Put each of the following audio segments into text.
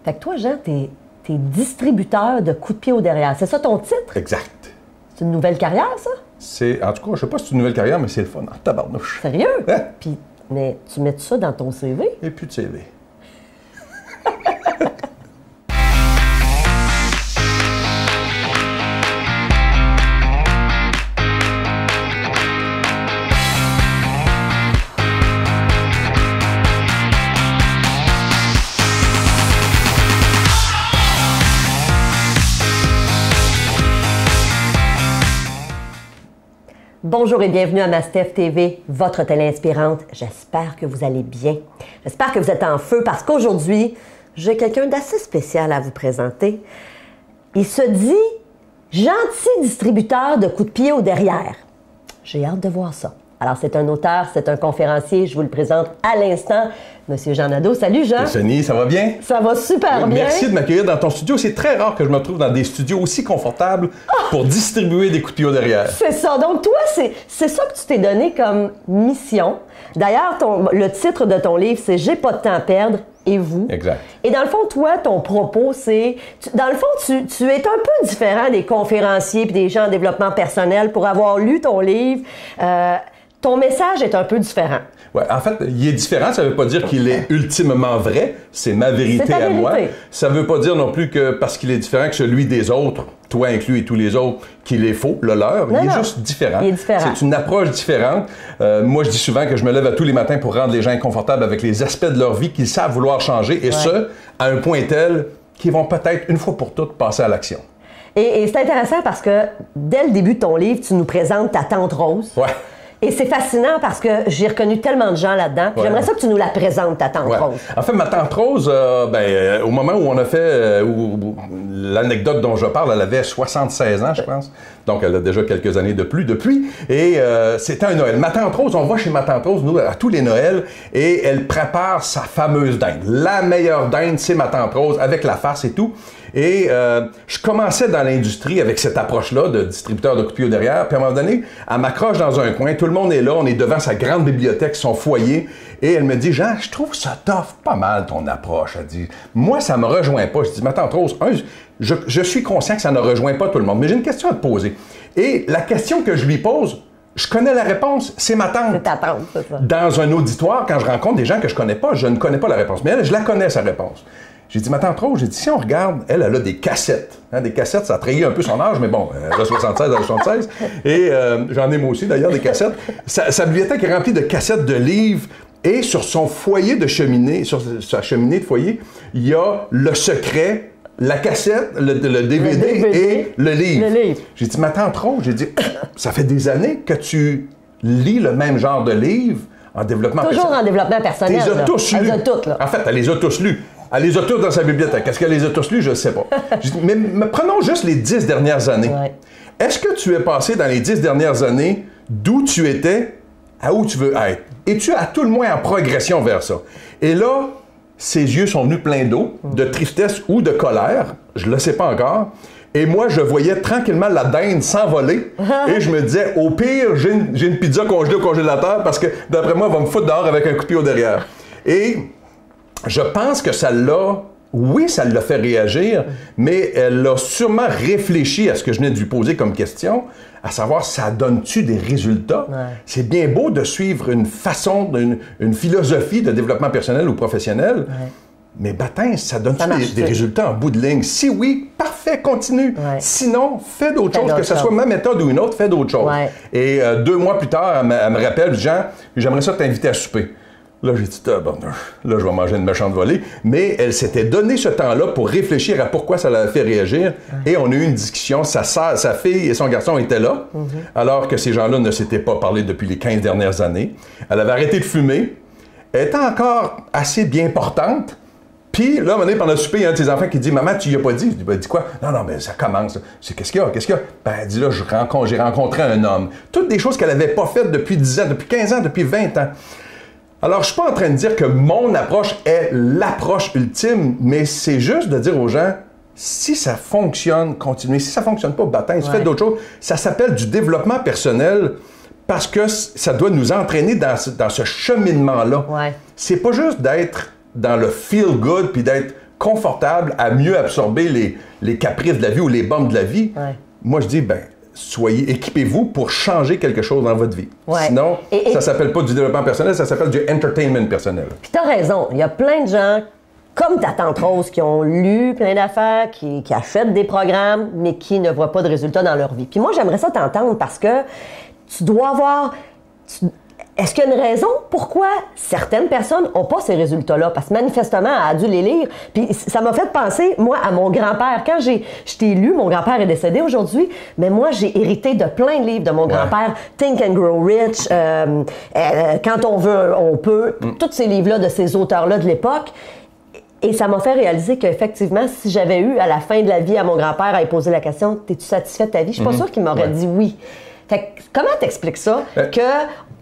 Fait que toi, Jean, t'es distributeur de coups de pied au derrière. C'est ça ton titre? Exact. C'est une nouvelle carrière, ça? En tout cas, je sais pas si c'est une nouvelle carrière, mais c'est le fun. Tabarnouche. Sérieux? Hein? Puis, mais tu mets ça dans ton CV? Et plus de CV. Bonjour et bienvenue à Mastef TV, votre télé inspirante. J'espère que vous allez bien. J'espère que vous êtes en feu parce qu'aujourd'hui, j'ai quelqu'un d'assez spécial à vous présenter. Il se dit gentil distributeur de coups de pied au derrière. J'ai hâte de voir ça. Alors, c'est un auteur, c'est un conférencier. Je vous le présente à l'instant. Monsieur Jean Nadeau. Salut, Jean. Stéphanie, ça va bien? Ça va super bien. Merci de m'accueillir dans ton studio. C'est très rare que je me trouve dans des studios aussi confortables pour distribuer des coups de pied au derrière. C'est ça. Donc, toi, c'est ça que tu t'es donné comme mission. D'ailleurs, le titre de ton livre, c'est « J'ai pas de temps à perdre et vous ». Exact. Et dans le fond, toi, ton propos, c'est... Dans le fond, tu es un peu différent des conférenciers et des gens en développement personnel pour avoir lu ton livre. Ton message est un peu différent. Ouais, en fait, il est différent. Ça ne veut pas dire qu'il est ultimement vrai. C'est ma vérité à moi. Ça ne veut pas dire non plus que parce qu'il est différent que celui des autres, toi inclus et tous les autres, qu'il est faux, le leur. Il est juste différent. Il est différent. C'est une approche différente. Moi, je dis souvent que je me lève à tous les matins pour rendre les gens inconfortables avec les aspects de leur vie qu'ils savent vouloir changer, et ce, à un point tel qu'ils vont peut-être, une fois pour toutes, passer à l'action. Et c'est intéressant parce que, dès le début de ton livre, tu nous présentes ta tante Rose. Ouais. Et c'est fascinant parce que j'ai reconnu tellement de gens là-dedans. Ouais. J'aimerais ça que tu nous la présentes, ta tante Rose. En fait, ma tante Rose, au moment où on a fait l'anecdote dont je parle, elle avait 76 ans, je pense. Donc, elle a déjà quelques années de plus depuis. Et c'était un Noël. Ma tante Rose, on va chez ma tante Rose, nous, à tous les Noëls, et elle prépare sa fameuse dinde. La meilleure dinde, c'est ma tante Rose, avec la farce et tout. Et je commençais dans l'industrie avec cette approche-là de distributeur de coups de pied au derrière. Puis à un moment donné, elle m'accroche dans un coin. Tout le monde est là. On est devant sa grande bibliothèque, son foyer. Et elle me dit, Jean, je trouve ça tough pas mal ton approche. Elle dit, moi, ça me rejoint pas. Je dis, ma tante Rose, je suis conscient que ça ne rejoint pas tout le monde. Mais j'ai une question à te poser. Et la question que je lui pose, je connais la réponse, c'est ma tante. C'est ta tante, c'est ça. Dans un auditoire, quand je rencontre des gens que je connais pas, je ne connais pas la réponse. Mais elle, je la connais, sa réponse. J'ai dit, ma tante Rose, j'ai dit, si on regarde, elle a des cassettes. Hein, des cassettes, ça trahit un peu son âge, mais bon, elle a 76, elle a 76. Et j'en ai moi aussi, d'ailleurs, des cassettes. Sa bibliothèque est remplie de cassettes de livres. Et sur son foyer de cheminée, sur sa cheminée de foyer, il y a Le Secret, la cassette, le DVD et le livre. J'ai dit, ma tante Rose, j'ai dit, ça fait des années que tu lis le même genre de livre en développement personnel. Toujours en développement personnel. Tu les as tous lus. Elle les a toutes, là. En fait, elle les a tous lus. Elle les a tous dans sa bibliothèque. Est-ce qu'elle les a tous lus? Je ne sais pas. Mais prenons juste les 10 dernières années. Ouais. Est-ce que tu es passé dans les 10 dernières années d'où tu étais à où tu veux être? Es-tu à tout le moins en progression vers ça? Et là, ses yeux sont venus pleins d'eau, de tristesse ou de colère. Je ne le sais pas encore. Et moi, je voyais tranquillement la dinde s'envoler. Et je me disais, au pire, j'ai une pizza congelée au congélateur parce que, d'après moi, elle va me foutre dehors avec un coup de pied au derrière. Et je pense que ça l'a fait réagir, mais elle a sûrement réfléchi à ce que je venais de lui poser comme question, à savoir, ça donne-tu des résultats? Ouais. C'est bien beau de suivre une façon, une philosophie de développement personnel ou professionnel, ouais. Mais baptême, ça donne-tu des résultats en bout de ligne? Si oui, parfait, continue. Ouais. Sinon, fais d'autres choses, que ce soit ma méthode ou une autre, fais d'autres choses. Ouais. Et 2 mois plus tard, elle me rappelle, Jean, j'aimerais ça t'inviter à souper. Là, j'ai dit, là, je vais manger une méchante volée. Mais elle s'était donné ce temps-là pour réfléchir à pourquoi ça l'avait fait réagir. Et on a eu une discussion. Sa fille et son garçon étaient là, alors que ces gens-là ne s'étaient pas parlé depuis les 15 dernières années. Elle avait arrêté de fumer. Elle était encore assez bien portante. Puis, là, à un moment donné, pendant le souper, il y a un de ses enfants qui dit, « Maman, tu y as pas dit? » Je dis, « Ben, dis quoi? »« Non, mais ça commence. » C'est, qu'est-ce qu'il y a? Qu'est-ce qu'il y a? Ben, elle dit, là, j'ai rencontré un homme. Toutes des choses qu'elle n'avait pas faites depuis 10 ans, depuis 15 ans, depuis 20 ans. Alors, je suis pas en train de dire que mon approche est l'approche ultime, mais c'est juste de dire aux gens, si ça fonctionne, continuez. Si ça fonctionne pas, baptême, faites d'autres choses. Ça s'appelle du développement personnel parce que ça doit nous entraîner dans ce cheminement-là. Ouais. C'est pas juste d'être dans le feel good puis d'être confortable à mieux absorber les caprices de la vie ou les bombes de la vie, moi, je dis, équipez-vous pour changer quelque chose dans votre vie. Sinon, ça ne s'appelle pas du développement personnel, ça s'appelle du entertainment personnel. Puis tu as raison, il y a plein de gens comme ta tante Rose, qui ont lu plein d'affaires, qui achètent des programmes, mais qui ne voient pas de résultats dans leur vie. Puis moi, j'aimerais ça t'entendre parce que tu dois avoir... Est-ce qu'il y a une raison pourquoi certaines personnes n'ont pas ces résultats-là? Parce que manifestement, elle a dû les lire. Puis ça m'a fait penser, moi, à mon grand-père. Quand je t'ai lu, mon grand-père est décédé aujourd'hui, mais moi, j'ai hérité de plein de livres de mon grand-père. Think and Grow Rich, Quand on veut, on peut. Tous ces livres-là de ces auteurs-là de l'époque. Et ça m'a fait réaliser qu'effectivement, si j'avais eu à la fin de la vie à mon grand-père à lui poser la question « T'es-tu satisfait de ta vie? » Je suis pas sûre qu'il m'aurait dit oui. Fait que, comment t'expliques ça? Que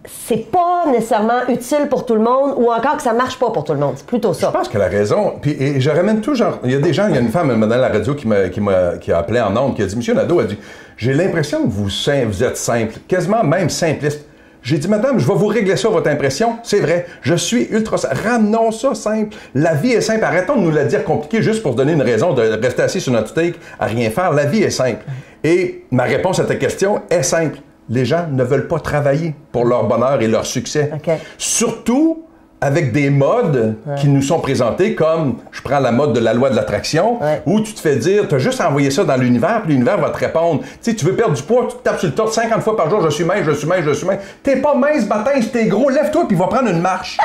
c'est pas nécessairement utile pour tout le monde ou encore que ça marche pas pour tout le monde. C'est plutôt ça. Je pense qu'elle a raison. Puis, et je ramène tout genre... Il y a des gens, il y a une femme dans la radio qui a appelé en ondes, qui a dit « Monsieur Nadeau, elle dit, j'ai l'impression que vous êtes simple, quasiment même simpliste. » J'ai dit, madame, je vais vous régler ça, votre impression. C'est vrai, je suis ultra simple. Ramenons ça simple. La vie est simple. Arrêtons de nous la dire compliquée juste pour se donner une raison de rester assis sur notre steak à rien faire. La vie est simple. Et ma réponse à ta question est simple. Les gens ne veulent pas travailler pour leur bonheur et leur succès. Surtout avec des modes qui nous sont présentés comme, je prends la mode de la loi de l'attraction, où tu te fais dire, tu as juste envoyé ça dans l'univers, puis l'univers va te répondre. Tu sais, tu veux perdre du poids, tu te tapes sur le torse 50 fois par jour, je suis mince, je suis mince, je suis mince. T'es pas mince, bâtin, t'es gros, lève-toi, puis va prendre une marche.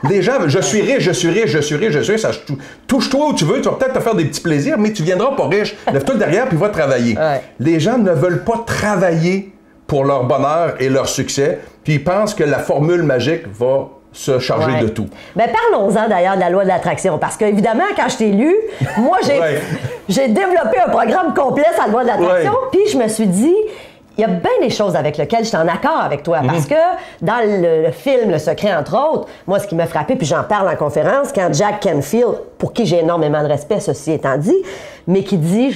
Les gens, je suis riche, je suis riche, je suis riche, je suis riche, ça, touche-toi où tu veux, tu vas peut-être te faire des petits plaisirs, mais tu viendras pas riche. Lève-toi derrière, puis va travailler. Les gens ne veulent pas travailler pour leur bonheur et leur succès, puis ils pensent que la formule magique va se charger de tout. Bien, parlons-en d'ailleurs de la loi de l'attraction, parce qu'évidemment, quand je t'ai lu, moi, j'ai développé un programme complet sur la loi de l'attraction, puis je me suis dit, il y a bien des choses avec lesquelles je suis en accord avec toi, parce que dans le film Le Secret, entre autres, moi, ce qui m'a frappé, puis j'en parle en conférence, quand Jack Canfield, pour qui j'ai énormément de respect, ceci étant dit, mais qui dit,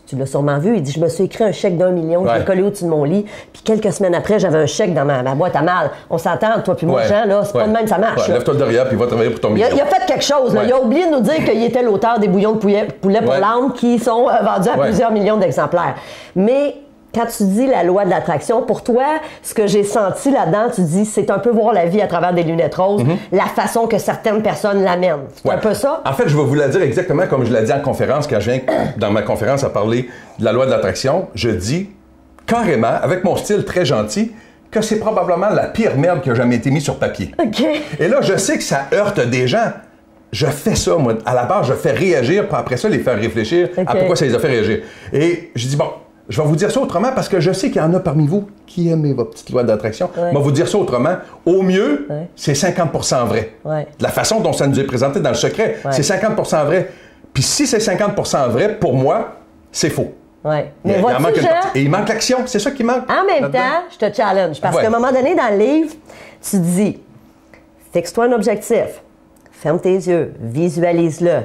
tu l'as sûrement vu, il dit, je me suis écrit un chèque d'1 million, je l'ai collé au-dessus de mon lit, puis quelques semaines après, j'avais un chèque dans ma boîte à mal. On s'entend, toi puis moi, Jean, là, c'est pas de même, ça marche. Lève-toi derrière, puis va travailler pour ton million. Il a fait quelque chose, là. Il a oublié de nous dire qu'il était l'auteur des bouillons de poulet pour l'âme qui sont vendus à plusieurs millions d'exemplaires. Mais quand tu dis la loi de l'attraction, pour toi, ce que j'ai senti là-dedans, tu dis, c'est un peu voir la vie à travers des lunettes roses, la façon que certaines personnes l'amènent. C'est un peu ça? En fait, je vais vous la dire exactement comme je l'ai dit en conférence, quand je viens dans ma conférence à parler de la loi de l'attraction. Je dis carrément, avec mon style très gentil, que c'est probablement la pire merde qui a jamais été mise sur papier. Et là, je sais que ça heurte des gens. Je fais ça, moi. À la base, je fais réagir, puis après ça, les faire réfléchir à pourquoi ça les a fait réagir. Et je dis, bon, je vais vous dire ça autrement parce que je sais qu'il y en a parmi vous qui aiment votre petite loi d'attraction. Je vais vous dire ça autrement. Au mieux, c'est 50% vrai. De la façon dont ça nous est présenté dans Le Secret, c'est 50% vrai. Puis si c'est 50% vrai, pour moi, c'est faux. Mais vois-tu, Jean? Et il manque l'action, c'est ça qui manque. En même temps, je te challenge. Parce qu'à un moment donné, dans le livre, tu dis, fixe-toi un objectif, ferme tes yeux, visualise-le,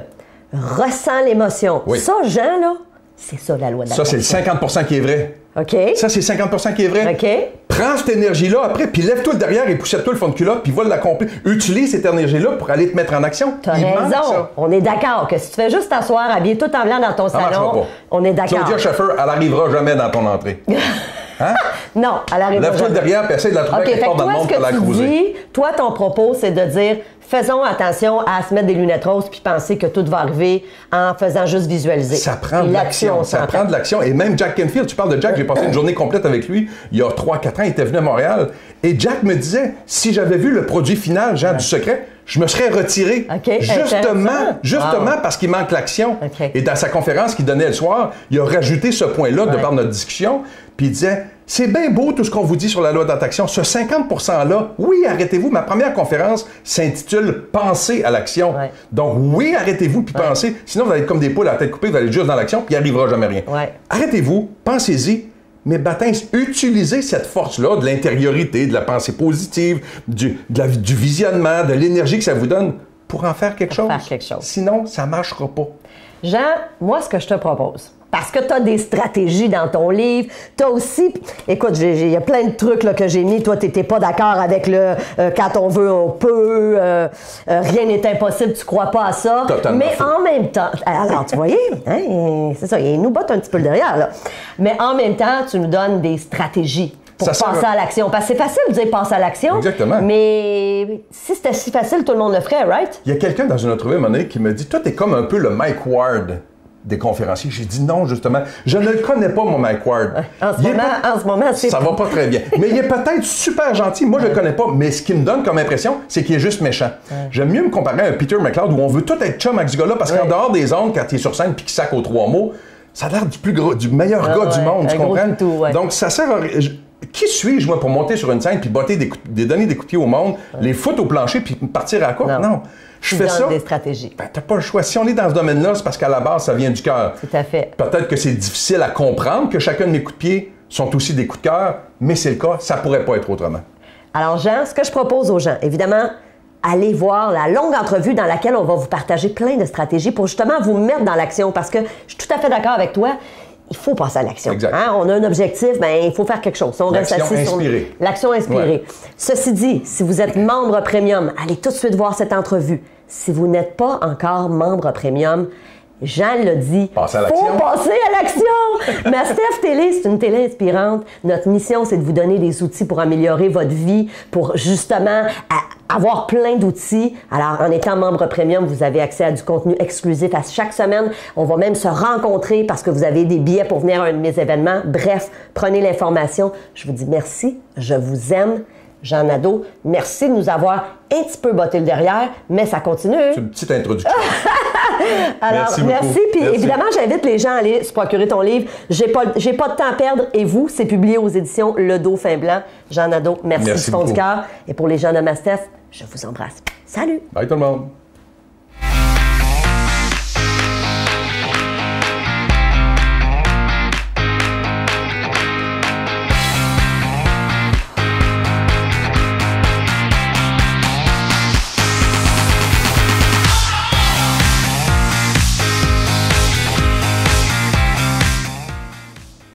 ressens l'émotion. Ça, Jean, là, c'est ça la loi de l'attraction. Ça, c'est le 50% qui est vrai. Ça, c'est 50% qui est vrai. Prends cette énergie-là après, puis lève-toi le derrière et poussette-toi le fond de culotte, puis va l'accomplir. Utilise cette énergie-là pour aller te mettre en action. T'as raison. On est d'accord que si tu fais juste t'asseoir, habillé tout en blanc dans ton salon, on est d'accord. Claudia Schiffer, elle n'arrivera jamais dans ton entrée. Hein? Non, elle arrivera jamais. Lève-toi le derrière, puis essaie de la trouver quelque part dans le monde pour la cruiser. Toi, ton propos, c'est de dire, faisons attention à se mettre des lunettes roses puis penser que tout va arriver en faisant juste visualiser. Ça prend de l'action. Ça prend de l'action. Et même Jack Canfield, tu parles de Jack, j'ai passé une journée complète avec lui il y a 3-4 ans, il était venu à Montréal. Et Jack me disait, si j'avais vu le produit final, Jean, du Secret, je me serais retiré. Justement parce qu'il manque l'action. Et dans sa conférence qu'il donnait le soir, il a rajouté ce point-là de par notre discussion. Puis il disait, c'est bien beau tout ce qu'on vous dit sur la loi d'attraction. Ce 50%-là, oui, arrêtez-vous. Ma première conférence s'intitule « Pensez à l'action ». Donc oui, arrêtez-vous puis pensez. Sinon, vous allez être comme des poules à la tête coupée, vous allez être juste dans l'action puis il n'arrivera jamais rien. Arrêtez-vous, pensez-y. Mais baptême, utilisez cette force-là de l'intériorité, de la pensée positive, du visionnement, de l'énergie que ça vous donne pour en faire quelque chose. Sinon, ça ne marchera pas. Jean, moi, ce que je te propose, parce que tu as des stratégies dans ton livre, tu as aussi... Écoute, il y a plein de trucs là, que j'ai mis. Toi, tu n'étais pas d'accord avec le quand on veut, on peut, rien n'est impossible, tu crois pas à ça. Totalement Mais faux. en même temps... Alors, tu voyais, hein, c'est ça, il nous botte un petit peu le derrière, là. Mais en même temps, tu nous donnes des stratégies pour passer à l'action. Parce que c'est facile de dire passer à l'action. Exactement. Mais si c'était si facile, tout le monde le ferait, right? Il y a quelqu'un dans une entrevue à un moment donné qui me dit, toi, t'es comme un peu le Mike Ward des conférenciers. J'ai dit non, justement. Je ne le connais pas, mon Mike Ward. En ce moment, c'est... Ça va pas très bien. Mais il est peut-être super gentil. Moi, je le connais pas. Mais ce qui me donne comme impression, c'est qu'il est juste méchant. J'aime mieux me comparer à un Peter McLeod où on veut tout être chum avec ce gars-là parce qu'en dehors des ondes, quand il est sur scène puis qu'il sac aux 3 mots, ça a l'air du meilleur gars du monde, tu comprends? Donc, ça sert à... Qui suis-je, moi, pour monter sur une scène puis botter donner des coups de pied au monde, les foutre au plancher puis partir à la course? Non. Je fais ça. Des stratégies. Ben, t'as pas le choix. Si on est dans ce domaine-là, c'est parce qu'à la base, ça vient du cœur. Tout à fait. Peut-être que c'est difficile à comprendre que chacun de mes coups de pied sont aussi des coups de cœur, mais c'est le cas. Ça pourrait pas être autrement. Alors, Jean, ce que je propose aux gens, évidemment, allez voir la longue entrevue dans laquelle on va vous partager plein de stratégies pour justement vous mettre dans l'action parce que je suis tout à fait d'accord avec toi. Il faut passer à l'action. Hein? On a un objectif, ben, il faut faire quelque chose. On reste assis sur l'action inspirée. Ceci dit, si vous êtes membre premium, allez tout de suite voir cette entrevue. Si vous n'êtes pas encore membre premium, Jean l'a dit, il faut passer à l'action! Mais Steph Télé, c'est une télé inspirante. Notre mission, c'est de vous donner des outils pour améliorer votre vie, pour justement avoir plein d'outils. Alors, en étant membre premium, vous avez accès à du contenu exclusif à chaque semaine. On va même se rencontrer parce que vous avez des billets pour venir à un de mes événements. Bref, prenez l'information. Je vous dis merci, je vous aime. Jean Nadeau, merci de nous avoir un petit peu botté le derrière, mais ça continue. C'est une petite introduction. Alors, merci. Puis évidemment, j'invite les gens à aller se procurer ton livre. J'ai pas de temps à perdre. Et vous, c'est publié aux éditions Le Dauphin Blanc. Jean Nadeau, merci du fond du cœur. Et pour les gens de Mastef, je vous embrasse. Salut! Bye tout le monde!